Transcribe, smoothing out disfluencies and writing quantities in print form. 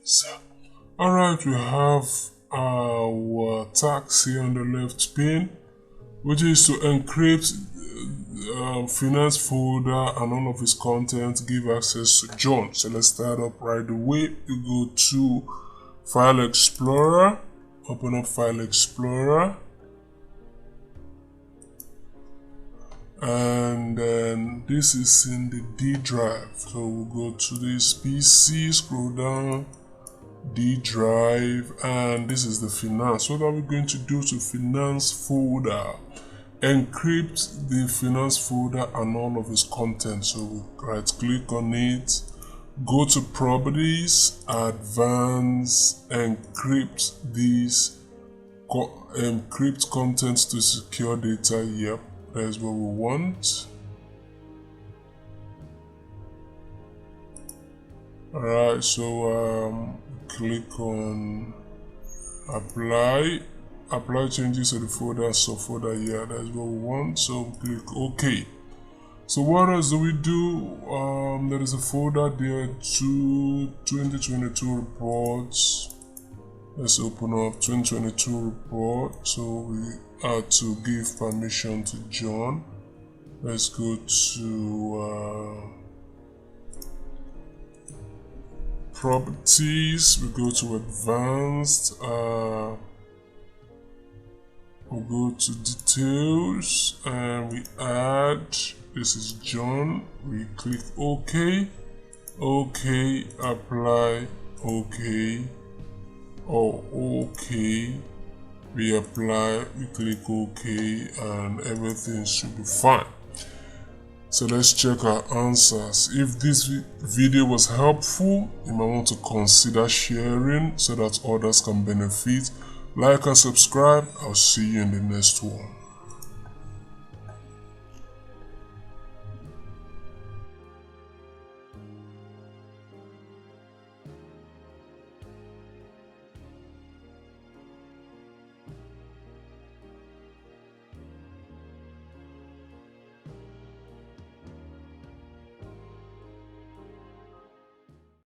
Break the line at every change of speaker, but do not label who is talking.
So, alright, we have our task here on the left pane, which is to encrypt finance folder and all of its content, give access to John. So let's start up right away. You go to File Explorer, open up File Explorer, and then this is in the D drive. So we'll go to this PC, scroll down, D drive, and this is the finance. What are we going to do to finance folder? Encrypt the finance folder and all of its content. So we right click on it, go to properties, advanced, encrypt these, encrypt contents to secure data. Yep, that's what we want. Alright, so click on apply changes to the folder, subfolder. Yeah, that's what we want. So click OK. So what else do we do? There is a folder there to 2022 reports. Let's open up 2022 report. So we have to give permission to John. Let's go to properties. We go to advanced. We'll go to details and we add, this is John. We click OK, OK, apply, OK, OK, we apply, we click OK, and everything should be fine. So let's check our answers. If this video was helpful, you might want to consider sharing so that others can benefit. Like and subscribe. I'll see you in the next one.